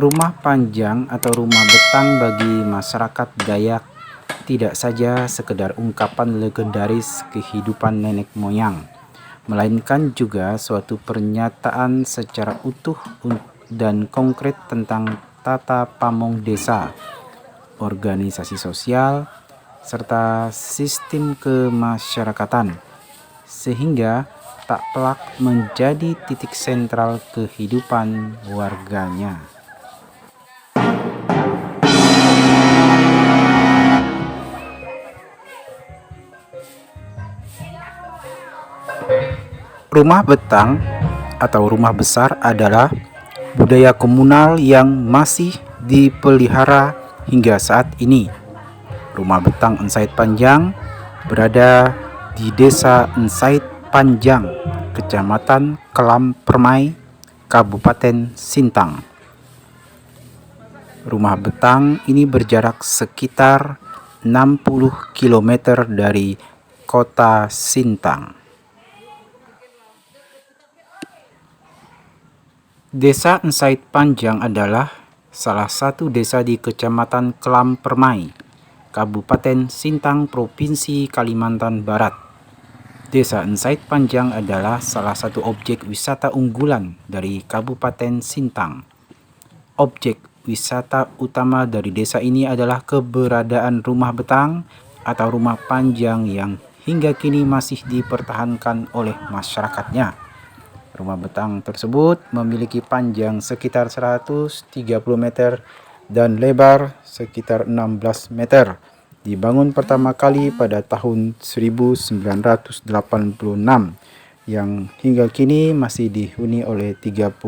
Rumah panjang atau rumah betang bagi masyarakat Dayak tidak saja sekedar ungkapan legendaris kehidupan nenek moyang, melainkan juga suatu pernyataan secara utuh dan konkret tentang tata pamong desa, organisasi sosial, serta sistem kemasyarakatan, sehingga tak pelak menjadi titik sentral kehidupan warganya. Rumah betang atau rumah besar adalah budaya komunal yang masih dipelihara hingga saat ini. Rumah betang Ensait Panjang berada di Desa Ensait Panjang, Kecamatan Kelam Permai, Kabupaten Sintang. Rumah betang ini berjarak sekitar 60 km dari kota Sintang. Desa Ensait Panjang adalah salah satu desa di Kecamatan Kelam Permai, Kabupaten Sintang, Provinsi Kalimantan Barat. Desa Ensait Panjang adalah salah satu objek wisata unggulan dari Kabupaten Sintang. Objek wisata utama dari desa ini adalah keberadaan rumah betang atau rumah panjang yang hingga kini masih dipertahankan oleh masyarakatnya. Rumah betang tersebut memiliki panjang sekitar 130 meter dan lebar sekitar 16 meter. Dibangun pertama kali pada tahun 1986 yang hingga kini masih dihuni oleh 30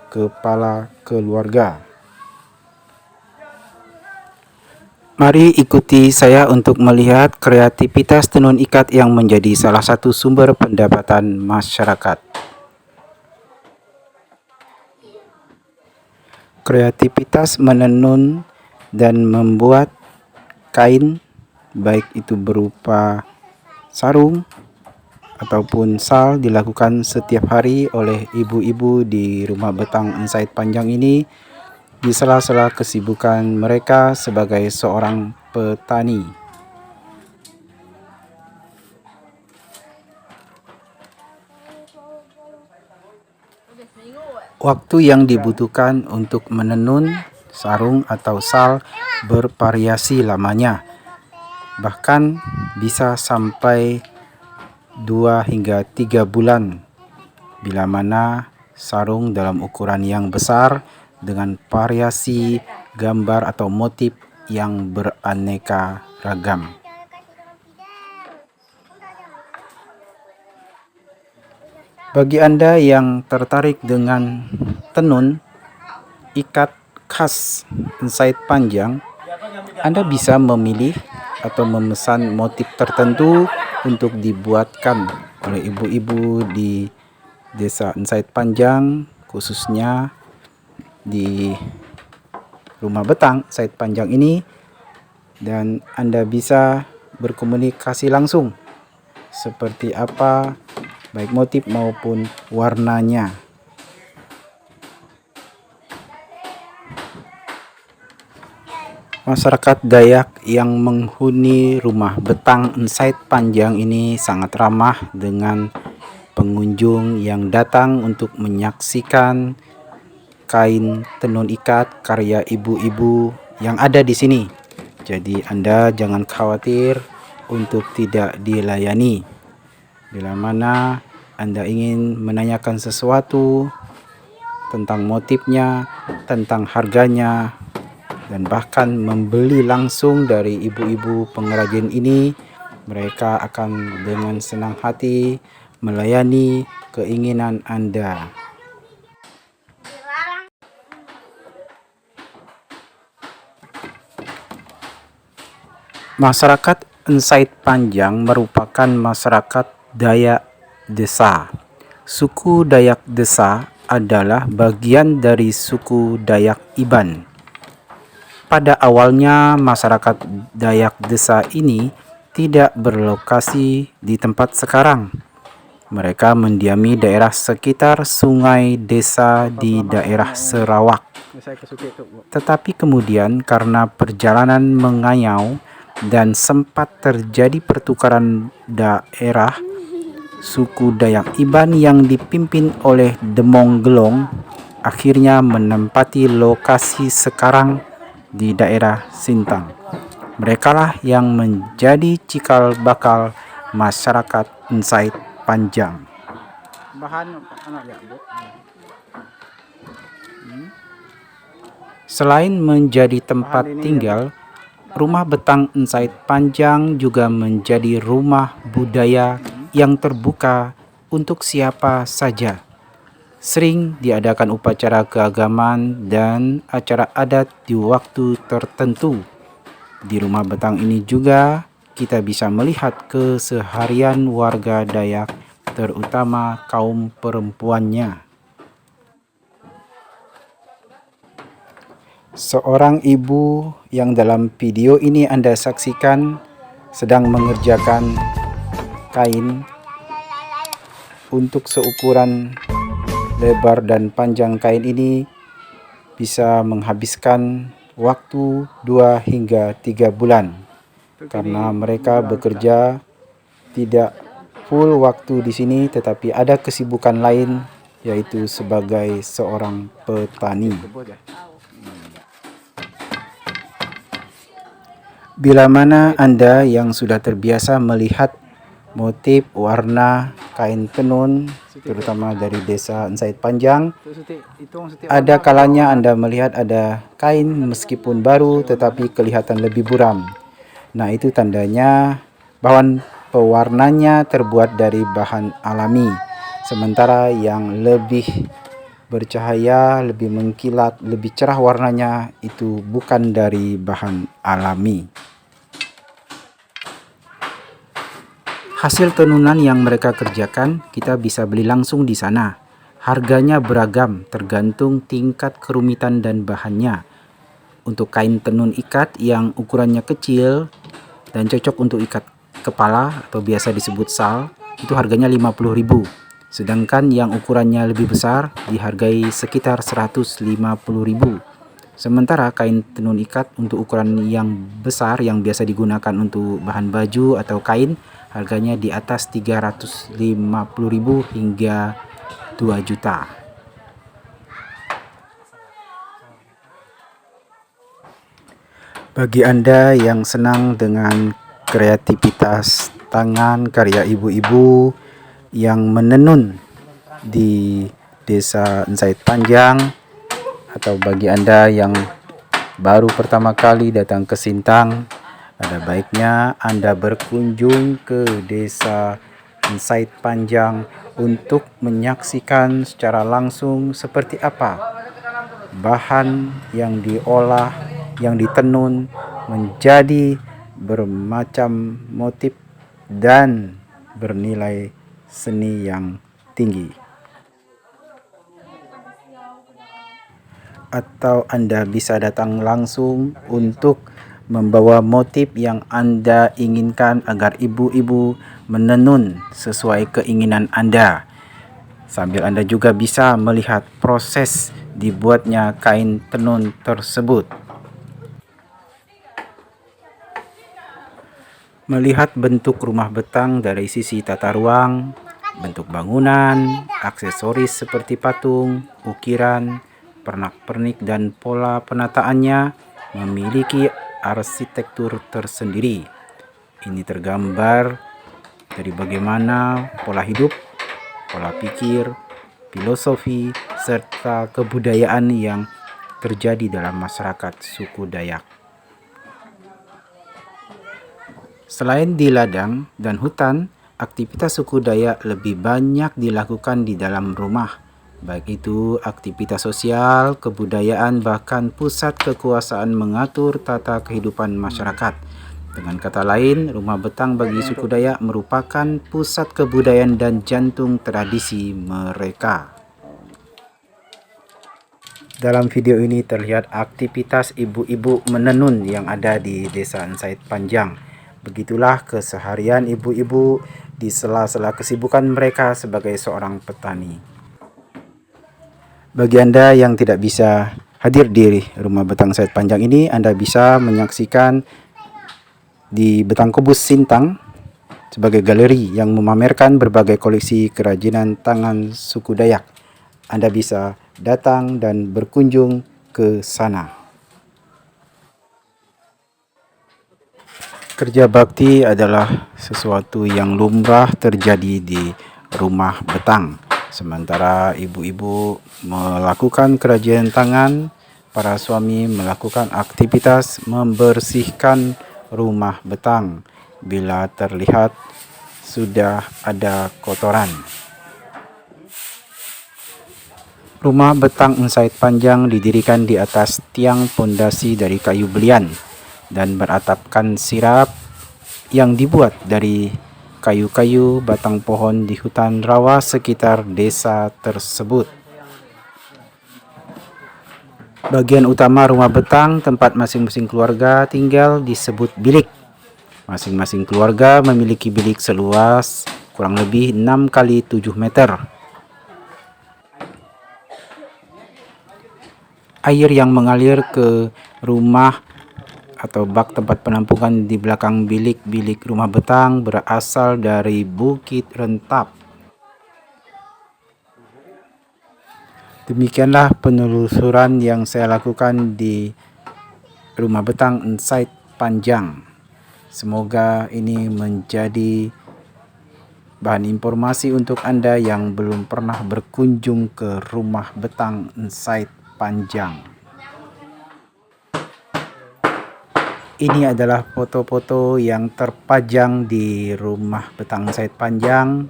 kepala keluarga. Mari ikuti saya untuk melihat kreativitas tenun ikat yang menjadi salah satu sumber pendapatan masyarakat. Kreativitas menenun dan membuat kain, baik itu berupa sarung ataupun sal, dilakukan setiap hari oleh ibu-ibu di rumah betang Ensait Panjang ini di sela-sela kesibukan mereka sebagai seorang petani. Waktu yang dibutuhkan untuk menenun sarung atau sal bervariasi lamanya, bahkan bisa sampai 2 hingga 3 bulan, bila mana sarung dalam ukuran yang besar dengan variasi gambar atau motif yang beraneka ragam. Bagi Anda yang tertarik dengan tenun ikat khas Ensait Panjang, Anda bisa memilih atau memesan motif tertentu untuk dibuatkan oleh ibu-ibu di Desa Ensait Panjang, khususnya di rumah betang Ensait Panjang ini, dan Anda bisa berkomunikasi langsung seperti apa baik motif maupun warnanya. Masyarakat Dayak yang menghuni rumah betang Ensait Panjang ini sangat ramah dengan pengunjung yang datang untuk menyaksikan kain tenun ikat karya ibu-ibu yang ada di sini. Jadi Anda jangan khawatir untuk tidak dilayani. Bila mana Anda ingin menanyakan sesuatu tentang motifnya, tentang harganya, dan bahkan membeli langsung dari ibu-ibu pengrajin ini, mereka akan dengan senang hati melayani keinginan Anda. Masyarakat Ensait Panjang merupakan masyarakat Dayak Desa. Suku Dayak Desa adalah bagian dari suku Dayak Iban. Pada awalnya, masyarakat Dayak Desa ini tidak berlokasi di tempat sekarang. Mereka mendiami daerah sekitar sungai desa di daerah Sarawak. Tetapi kemudian karena perjalanan mengayau dan sempat terjadi pertukaran daerah, suku Dayak Iban yang dipimpin oleh Demong Gelong akhirnya menempati lokasi sekarang di daerah Sintang. Merekalah yang menjadi cikal bakal masyarakat Insait Panjang. Selain menjadi tempat tinggal, rumah betang Insait Panjang juga menjadi rumah budaya yang terbuka untuk siapa saja. Sering diadakan upacara keagamaan dan acara adat di waktu tertentu. Di rumah betang ini juga kita bisa melihat keseharian warga Dayak, terutama kaum perempuannya. Seorang ibu yang dalam video ini Anda saksikan sedang mengerjakan kain untuk seukuran lebar dan panjang kain ini bisa menghabiskan waktu 2 hingga 3 bulan karena mereka bekerja tidak full waktu di sini, tetapi ada kesibukan lain yaitu sebagai seorang petani. Bila mana Anda yang sudah terbiasa melihat motif warna kain tenun, terutama dari desa Insait Panjang, ada kalanya Anda melihat ada kain meskipun baru tetapi kelihatan lebih buram. Nah, itu tandanya bahan pewarnanya terbuat dari bahan alami, sementara yang lebih bercahaya, lebih mengkilat, lebih cerah warnanya itu bukan dari bahan alami. Hasil tenunan yang mereka kerjakan kita bisa beli langsung di sana. Harganya beragam tergantung tingkat kerumitan dan bahannya. Untuk kain tenun ikat yang ukurannya kecil dan cocok untuk ikat kepala atau biasa disebut sal, itu harganya 50.000. Sedangkan yang ukurannya lebih besar dihargai sekitar 150.000. Sementara kain tenun ikat untuk ukuran yang besar yang biasa digunakan untuk bahan baju atau kain, harganya di atas 350.000 hingga 2 juta. Bagi Anda yang senang dengan kreativitas tangan karya ibu-ibu yang menenun di desa Insait Panjang, atau bagi Anda yang baru pertama kali datang ke Sintang, ada baiknya Anda berkunjung ke desa Insait Panjang untuk menyaksikan secara langsung seperti apa bahan yang diolah, yang ditenun menjadi bermacam motif dan bernilai seni yang tinggi. Atau Anda bisa datang langsung untuk membawa motif yang Anda inginkan agar ibu-ibu menenun sesuai keinginan Anda. Sambil Anda juga bisa melihat proses dibuatnya kain tenun tersebut. Melihat bentuk rumah betang dari sisi tata ruang, bentuk bangunan, aksesoris seperti patung, ukiran, pernak-pernik dan pola penataannya memiliki arsitektur tersendiri. Ini tergambar dari bagaimana pola hidup, pola pikir, filosofi, serta kebudayaan yang terjadi dalam masyarakat suku Dayak. Selain di ladang dan hutan, aktivitas suku Dayak lebih banyak dilakukan di dalam rumah, baik itu aktivitas sosial, kebudayaan, bahkan pusat kekuasaan mengatur tata kehidupan masyarakat. Dengan kata lain, rumah betang bagi suku Dayak merupakan pusat kebudayaan dan jantung tradisi mereka. Dalam video ini terlihat aktivitas ibu-ibu menenun yang ada di desa Insait Panjang. Begitulah keseharian ibu-ibu di sela-sela kesibukan mereka sebagai seorang petani. Bagi Anda yang tidak bisa hadir di Rumah Betang Said Panjang ini, Anda bisa menyaksikan di Betang Kubus Sintang sebagai galeri yang memamerkan berbagai koleksi kerajinan tangan suku Dayak. Anda bisa datang dan berkunjung ke sana. Kerja bakti adalah sesuatu yang lumrah terjadi di rumah betang. Sementara ibu-ibu melakukan kerajinan tangan, para suami melakukan aktivitas membersihkan rumah betang bila terlihat sudah ada kotoran. Rumah betang Said Panjang didirikan di atas tiang pondasi dari kayu belian dan beratapkan sirap yang dibuat dari kayu-kayu batang pohon di hutan rawa sekitar desa tersebut. Bagian utama rumah betang tempat masing-masing keluarga tinggal disebut bilik. Masing-masing keluarga memiliki bilik seluas kurang lebih 6 kali 7 meter. Air yang mengalir ke rumah atau bak tempat penampungan di belakang bilik-bilik rumah betang berasal dari Bukit Rentap. Demikianlah penelusuran yang saya lakukan di Rumah Betang Said Panjang. Semoga ini menjadi bahan informasi untuk Anda yang belum pernah berkunjung ke Rumah Betang Said Panjang. Ini adalah foto-foto yang terpajang di Rumah Betang Said Panjang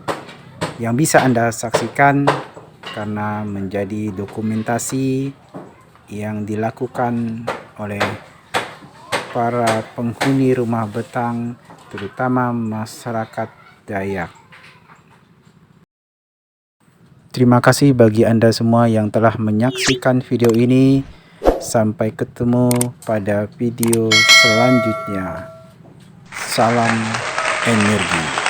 yang bisa Anda saksikan karena menjadi dokumentasi yang dilakukan oleh para penghuni rumah betang, terutama masyarakat Dayak. Terima kasih bagi Anda semua yang telah menyaksikan video ini. Sampai ketemu pada video selanjutnya. Salam energi.